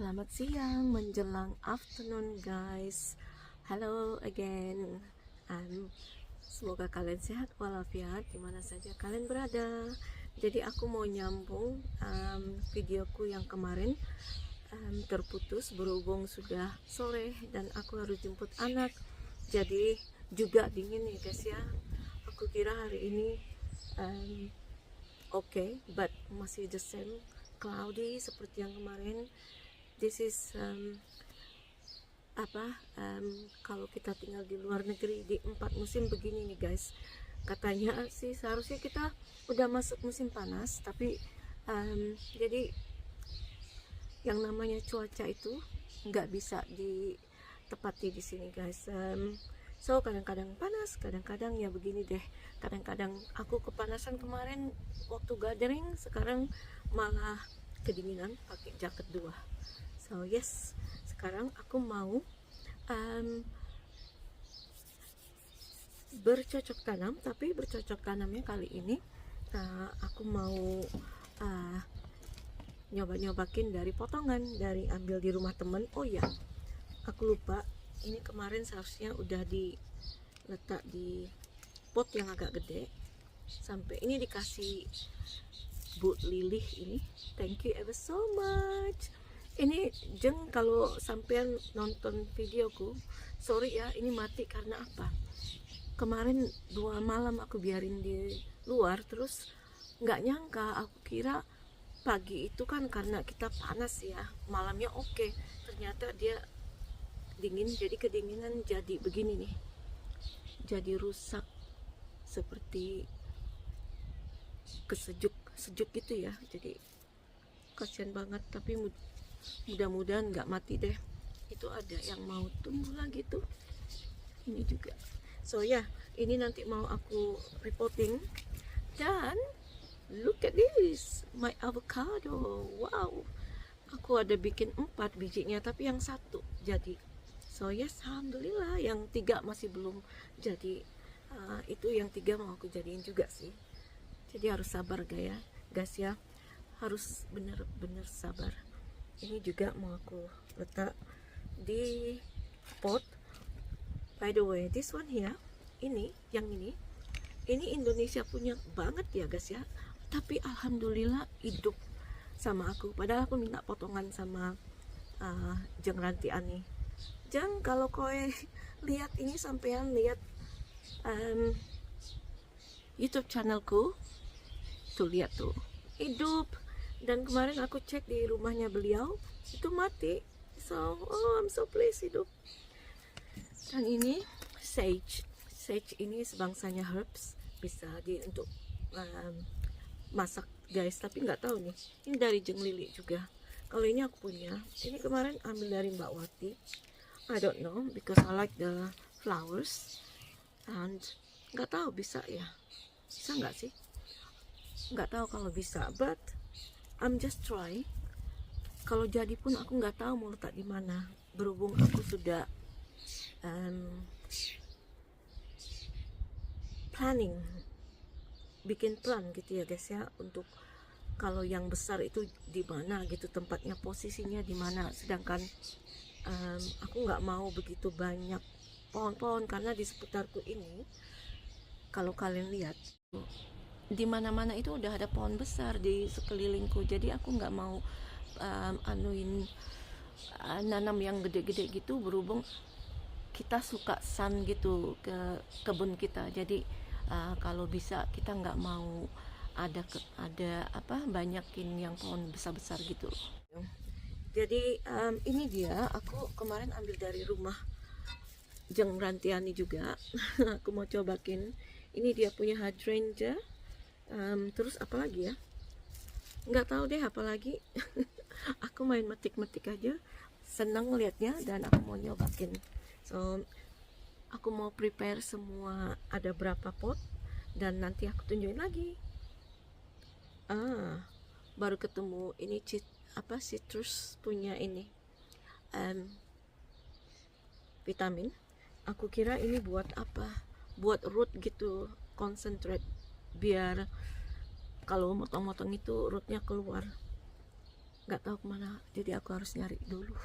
Selamat siang menjelang afternoon guys. Halo again. Semoga kalian sehat walafiat dimana saja kalian berada. Jadi aku mau nyambung videoku yang kemarin terputus berhubung sudah sore dan aku harus jemput anak. Jadi juga dingin nih guys ya. Aku kira hari ini okay, but masih the same cloudy seperti yang kemarin. This is kalau kita tinggal di luar negeri di 4 musim begini nih guys, katanya sih seharusnya kita udah masuk musim panas, tapi jadi yang namanya cuaca itu nggak bisa ditepati di sini guys. So kadang-kadang panas, kadang-kadang ya begini deh. Kadang-kadang aku kepanasan kemarin waktu gathering, sekarang malah kedinginan pakai jaket 2. So yes, sekarang aku mau bercocok tanam, tapi bercocok tanamnya kali ini aku mau nyoba-nyobakin dari potongan, dari ambil di rumah temen. Oh ya, aku lupa, ini kemarin seharusnya udah diletak di pot yang agak gede. Sampai ini dikasih Bu Lilih ini, thank you ever so much. Ini jeng kalau sampean nonton videoku, sorry ya ini mati karena apa, kemarin 2 malam aku biarin di luar, terus nggak nyangka, aku kira pagi itu kan karena kita panas ya, malamnya oke, ternyata dia dingin, jadi kedinginan, jadi begini nih, jadi rusak seperti kesejuk gitu ya. Jadi kasihan banget, tapi mudah-mudahan nggak mati deh. Itu ada yang mau tumbuh lagi tuh, ini juga. So ya, ini nanti mau aku reporting. Dan look at this, my avocado. Wow, aku ada bikin 4 bijinya, tapi yang 1 jadi. So yes, alhamdulillah. Yang 3 masih belum jadi. Itu yang 3 mau aku jadiin juga sih. Jadi harus sabar guys ya, harus bener-bener sabar. Ini juga mau aku letak di pot. By the way, this one here, ini Indonesia punya banget ya guys ya, tapi alhamdulillah hidup sama aku. Padahal aku minta potongan sama Jeng Ranti Ani. Jeng, kalau kowe lihat ini, sampean lihat YouTube channelku tuh, lihat tuh hidup. Dan kemarin aku cek di rumahnya beliau itu mati. So I'm so pleased hidup. Dan ini sage ini sebangsanya herbs, bisa untuk masak guys, tapi nggak tahu nih, ini dari Jeng Lili juga. Kalau ini aku punya, ini kemarin ambil dari Mbak Wati. I don't know because I like the flowers, and nggak tahu bisa nggak sih, nggak tahu kalau bisa, but I'm just try. Kalau jadi pun aku nggak tahu mau letak di mana, berhubung aku sudah planning, bikin plan gitu ya guys ya, untuk kalau yang besar itu di mana gitu tempatnya, posisinya di mana. Sedangkan aku nggak mau begitu banyak pohon-pohon, karena di seputarku ini kalau kalian lihat di mana-mana itu udah ada pohon besar di sekelilingku. Jadi aku nggak mau nanam yang gede-gede gitu, berhubung kita suka sun gitu ke kebun kita. Jadi kalau bisa kita nggak mau ada banyakin yang pohon besar-besar gitu. Jadi ini dia, aku kemarin ambil dari rumah Jeng Rantiani juga. Aku mau cobakin. Ini dia punya hydrangea. Terus apa lagi ya, nggak tahu deh apa lagi. Aku main metik-metik aja, senang liatnya, dan aku mau nyobakin. So aku mau prepare semua, ada berapa pot, dan nanti aku tunjukin lagi. Baru ketemu ini citrus punya ini vitamin. Aku kira ini buat apa, buat root gitu, concentrate, biar kalau motong-motong itu rootnya keluar. nggak tahu kemana, jadi aku harus nyari dulu.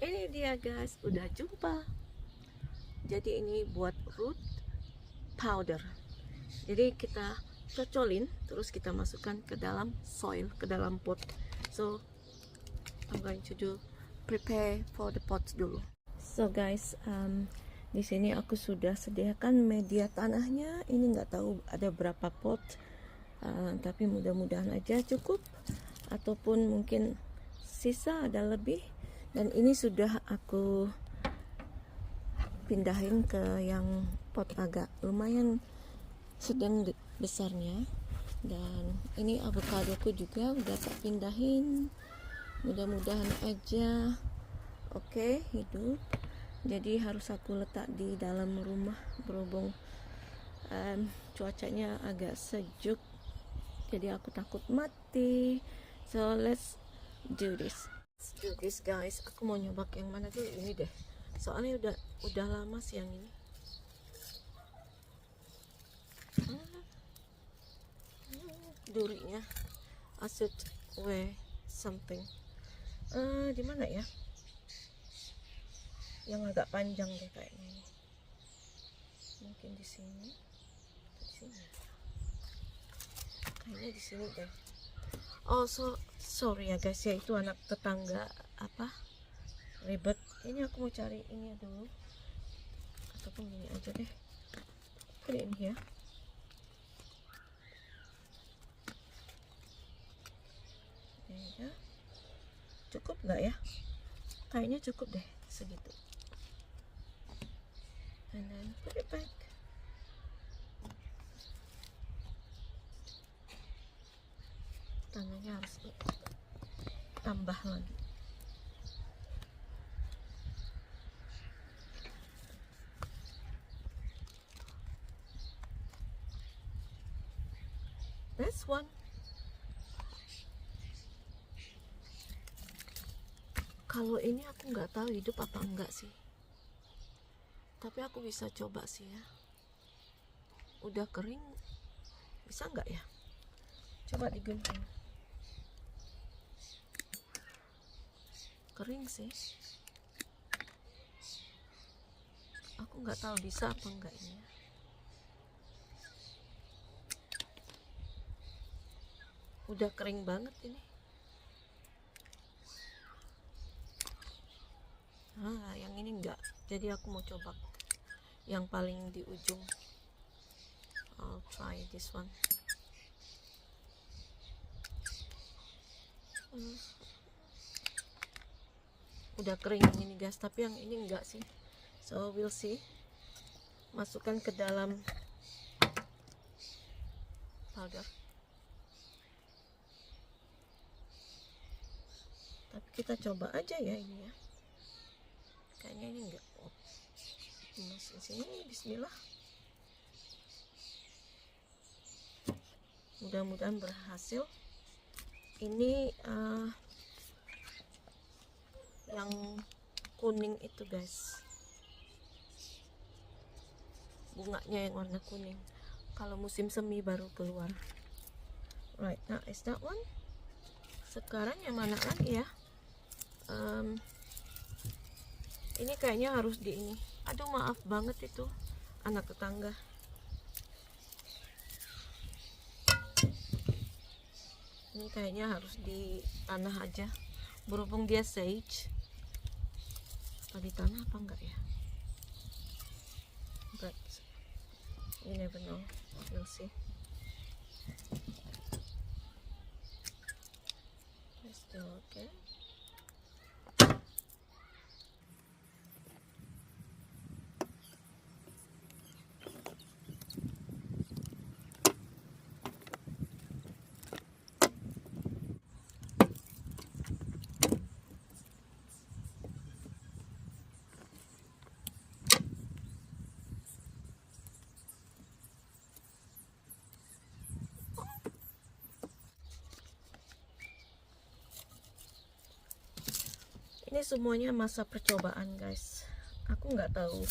Ini dia guys, udah jumpa. Jadi ini buat root powder. Jadi kita cocolin, terus kita masukkan ke dalam soil, ke dalam pot. So I'm going to do prepare for the pot dulu. So guys, di sini aku sudah sediakan media tanahnya. Ini nggak tahu ada berapa pot, tapi mudah-mudahan aja cukup, ataupun mungkin sisa ada lebih. Dan ini sudah aku pindahin ke yang pot agak lumayan sedang besarnya. Dan ini avokadoku juga udah tak pindahin, mudah-mudahan aja oke, hidup. Jadi harus aku letak di dalam rumah berhubung cuacanya agak sejuk, jadi aku takut mati. So let's do this guys. Aku mau nyoba yang mana dulu, ini deh, soalnya udah lama sih yang ini. Durinya I should wear something. Di mana ya yang agak panjang deh kayaknya ini. Mungkin di sini. Kayaknya di sini deh. Oh sorry ya guys ya, itu anak tetangga apa ribet. Ini aku mau cari ini dulu, ataupun ini aja deh. Oke ini ya. Ya, cukup nggak ya? Kayaknya cukup deh segitu. And then put it back. Tangannya harus tambah lagi. This one. Kalau ini aku nggak tahu hidup apa enggak sih, tapi aku bisa coba sih ya. Udah kering, bisa nggak ya? Coba digunting. Kering sih. Aku nggak tahu bisa apa enggak ini. Udah kering banget ini. Yang ini enggak, jadi aku mau coba yang paling di ujung. I'll try this one. Udah kering yang ini guys, tapi yang ini enggak sih. So we'll see. Masukkan ke dalam powder. Tapi kita coba aja ya ini ya. Kayaknya ini enggak. Masukin sini, bismillah. Mudah-mudahan berhasil. Ini yang kuning itu guys, bunganya yang warna kuning. Kalau musim semi baru keluar. Right, now is that one. Sekarang yang mana lagi ya? Ini kayaknya harus di ini. Aduh maaf banget itu anak tetangga. Ini kayaknya harus di tanah aja, berhubung dia sage. Apa di tanah apa enggak ya? But you never know, we'll see. Let's do okay. Ini semuanya masa percobaan guys. Aku nggak tahu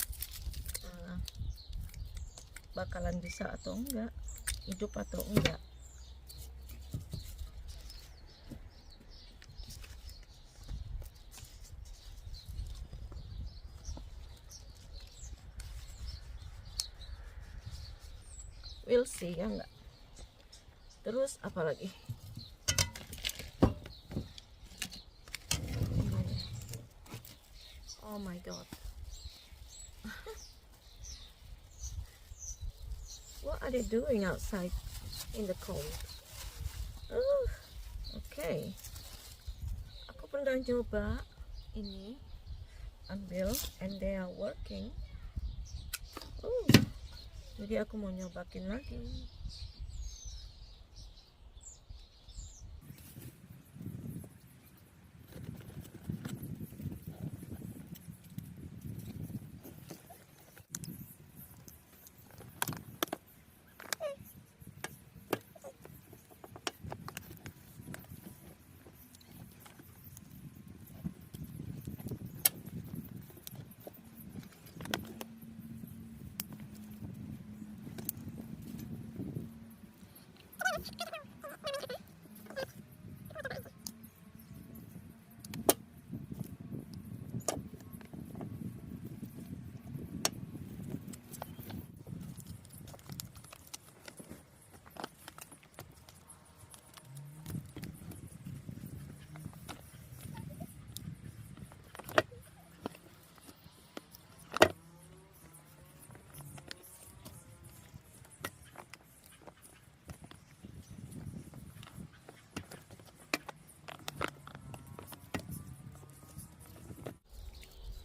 bakalan bisa atau enggak, hidup atau enggak. we'll see ya enggak. Terus apa lagi? Oh my god. What are they doing outside in the cold? Okay. Aku pernah coba ini ambil and they are working. Jadi aku mau nyobakin lagi.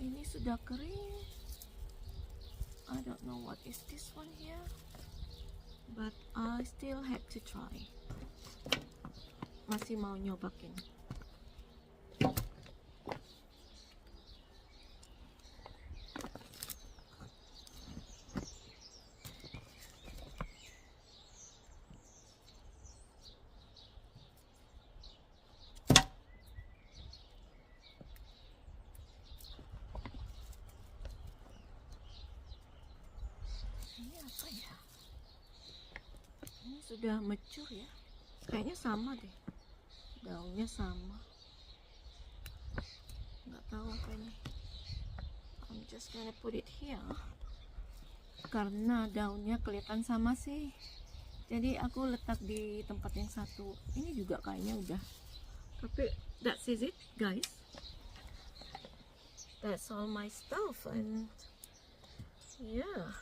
Ini sudah kering. I don't know what is this one here, but I still have to try. Masih mau nyobakin. Ini apa ya? Ini sudah mature ya. Kayaknya sama deh. Daunnya sama. Nggak tahu apa ini. I'm just gonna put it here. Karena daunnya kelihatan sama sih. Jadi aku letak di tempat yang satu. Ini juga kayaknya udah. Tapi that's it guys. That's all my stuff and yeah.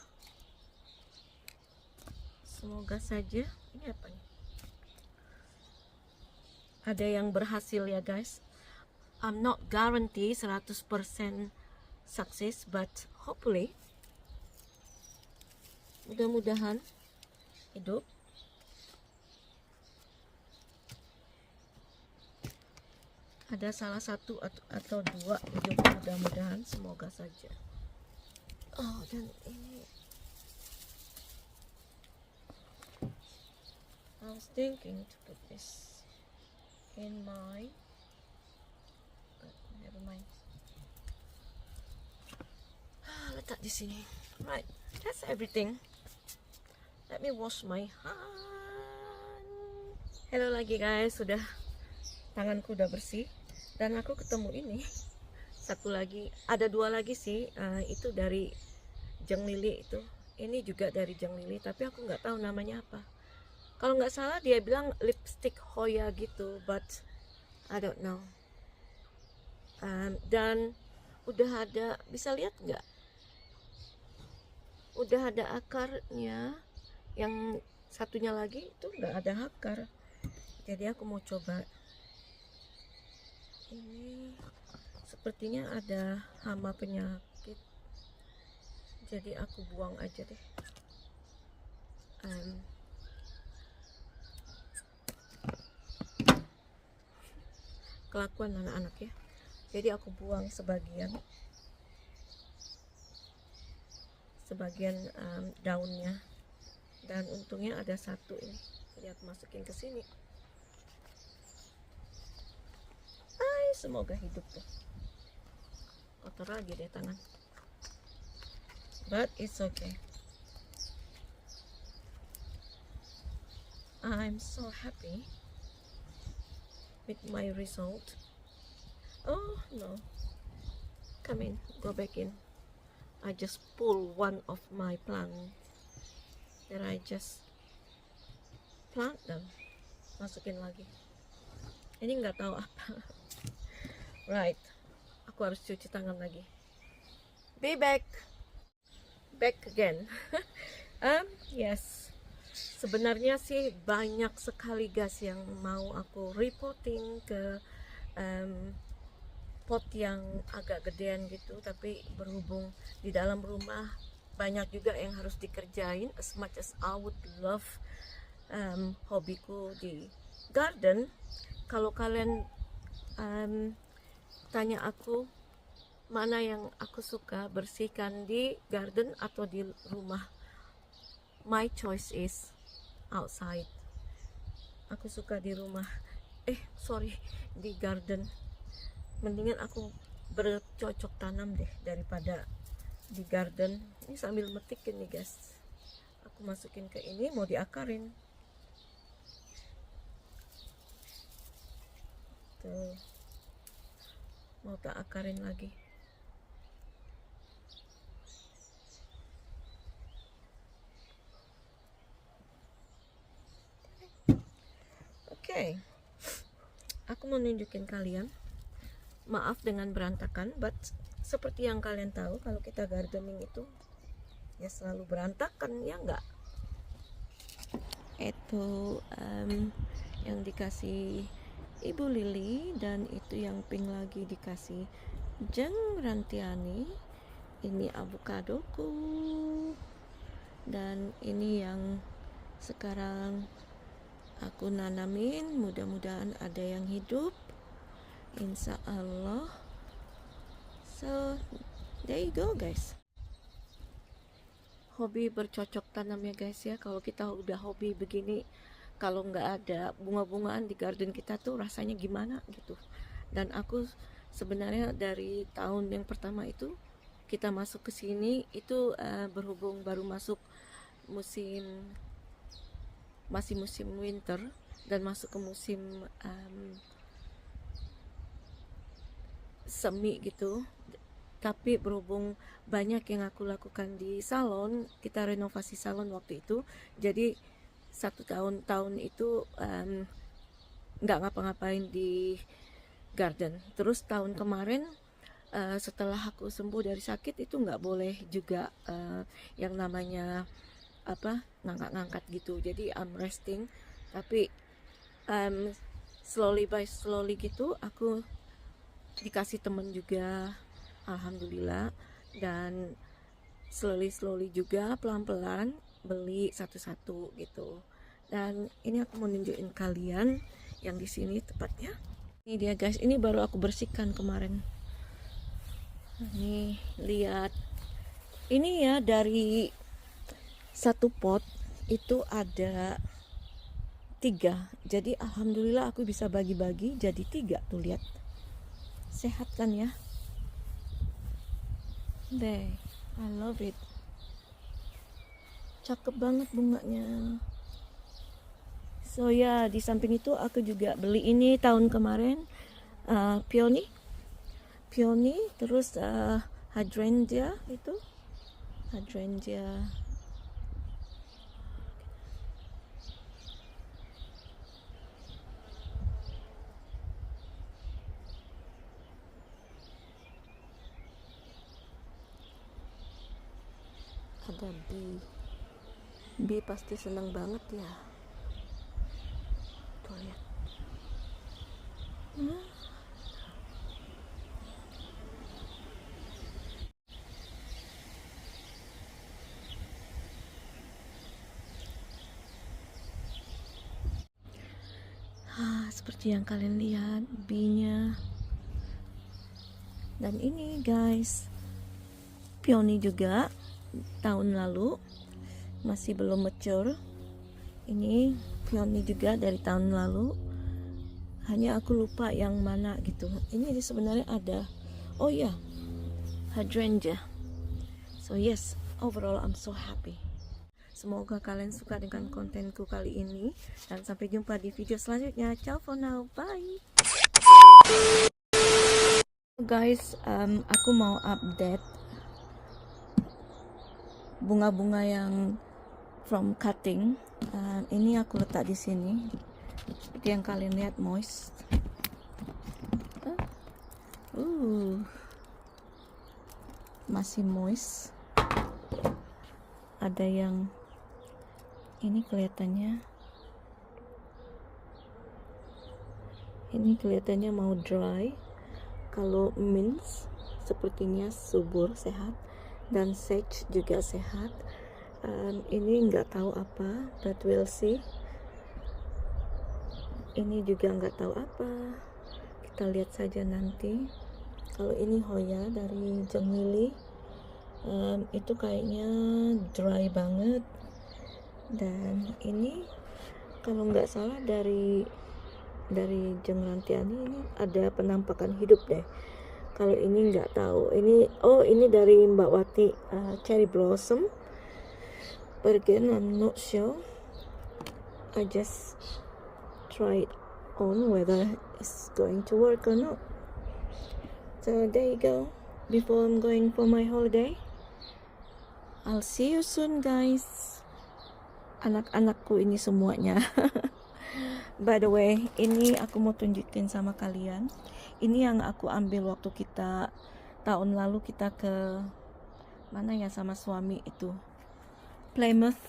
Semoga saja ini apa nih? Ada yang berhasil ya guys. I'm not guarantee 100% success, but hopefully mudah-mudahan hidup. Ada salah satu atau dua hidup, mudah-mudahan, semoga saja. Oh, dan ini I was thinking to put this in my, but never mind. Letak di sini. Right, that's everything. Let me wash my hand. Hello lagi guys, sudah tanganku udah bersih dan aku ketemu ini. Satu lagi, ada dua lagi sih. Itu dari jeng lili itu. Ini juga dari jeng lili, tapi aku nggak tahu namanya apa. Kalau nggak salah dia bilang lipstick Hoya gitu, but I don't know. Dan udah ada, bisa lihat nggak? Udah ada akarnya. Yang satunya lagi itu nggak ada akar. Jadi aku mau coba. Ini sepertinya ada hama penyakit. Jadi aku buang aja deh. Kelakuan anak-anak ya. Jadi aku buang sebagian daunnya, dan untungnya ada satu ini. Jadi aku masukin ke sini. Semoga hidup tuh. Kotor lagi deh tangan, but it's okay. I'm so happy with my result. Oh no, come in, go back in. I just pull one of my plant that I just plant them, masukin lagi. Ini nggak tahu apa. Right, aku harus cuci tangan lagi. Be back again. Yes, sebenarnya sih banyak sekali guys yang mau aku reporting ke pot yang agak gedean gitu, tapi berhubung di dalam rumah banyak juga yang harus dikerjain. As much as I would love hobiku di garden, kalau kalian tanya aku mana yang aku suka bersihkan, di garden atau di rumah, my choice is outside. Aku suka di rumah, di garden. Mendingan aku bercocok tanam deh daripada di garden. Ini sambil metik ini guys, aku masukin ke ini, mau diakarin tuh, mau tak akarin lagi. Oke, aku mau nunjukin kalian, maaf dengan berantakan, but seperti yang kalian tahu kalau kita gardening itu ya selalu berantakan, ya enggak? Itu yang dikasih Ibu Lili, dan itu yang pink lagi dikasih Jeng Rantiani. Ini avokadoku, dan ini yang sekarang aku nanamin, mudah-mudahan ada yang hidup, insya Allah. So there you go guys, hobi bercocok tanam ya guys ya. Kalau kita udah hobi begini, kalau nggak ada bunga-bungaan di garden kita tuh rasanya gimana gitu. Dan aku sebenarnya dari tahun yang pertama itu kita masuk ke sini itu berhubung baru masuk masih musim winter dan masuk ke musim semi gitu. Tapi berhubung banyak yang aku lakukan di salon, kita renovasi salon waktu itu, jadi satu tahun itu nggak ngapa-ngapain di garden. Terus tahun kemarin setelah aku sembuh dari sakit itu nggak boleh juga yang namanya ngangkat-ngangkat gitu, jadi I'm resting. Tapi slowly by slowly gitu aku dikasih temen juga, alhamdulillah, dan slowly juga pelan-pelan beli satu-satu gitu. Dan ini aku mau nunjukin kalian yang di sini tepatnya. Ini dia guys, ini baru aku bersihkan kemarin. Nih lihat, ini ya dari satu pot itu ada 3, jadi alhamdulillah aku bisa bagi-bagi jadi 3 tuh, lihat, sehat kan ya. Deh, I love it, cakep banget bunganya. So ya, di samping itu aku juga beli ini tahun kemarin, peony, terus hydrangea, itu hydrangea. Ada bee pasti senang banget ya, tuh lihat. Seperti yang kalian lihat bee-nya. Dan ini guys, peony juga tahun lalu, masih belum mature. Ini peony juga dari tahun lalu, hanya aku lupa yang mana gitu. Ini sebenarnya ada, oh ya, hydrangea. So yes, overall I'm so happy. Semoga kalian suka dengan kontenku kali ini, dan sampai jumpa di video selanjutnya. Ciao for now, bye guys. Aku mau update bunga-bunga yang from cutting. Ini aku letak di sini seperti yang kalian lihat, moist. Masih moist. Ada yang ini kelihatannya mau dry. Kalau mint sepertinya subur, sehat, dan sage juga sehat. Ini nggak tahu apa, but we'll see. Ini juga nggak tahu apa, kita lihat saja nanti. Kalau ini Hoya dari Jemili, itu kayaknya dry banget. Dan ini kalau nggak salah dari Jengrantiani, ini ada penampakan hidup deh. Kalau ini nggak tahu. Ini dari Mbak Wati, Cherry Blossom. But again, I'm not sure. I just try it on whether it's going to work or not. So there you go. Before I'm going for my holiday, I'll see you soon, guys. Anak-anakku ini semuanya. By the way, ini aku mau tunjukin sama kalian. Ini yang aku ambil waktu kita tahun lalu kita ke mana ya sama suami itu, Plymouth.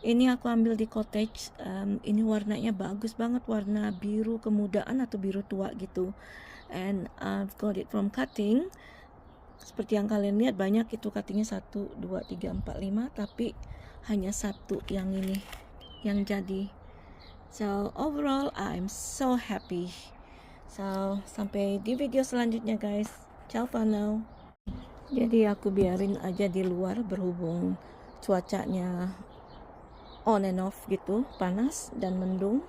Ini aku ambil di cottage. Ini warnanya bagus banget, warna biru kemudaan atau biru tua gitu. And I've got it from cutting. Seperti yang kalian lihat, banyak itu cuttingnya 1, 2, 3, 4, 5, tapi hanya satu yang ini yang jadi. So overall I'm so happy. So sampai di video selanjutnya, guys. Ciao for now. Jadi aku biarin aja di luar berhubung cuacanya on and off gitu, panas dan mendung.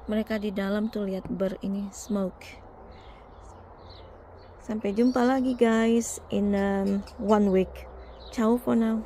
Mereka di dalam tuh lihat ini smoke. Sampai jumpa lagi, guys, in 1 week. Ciao for now.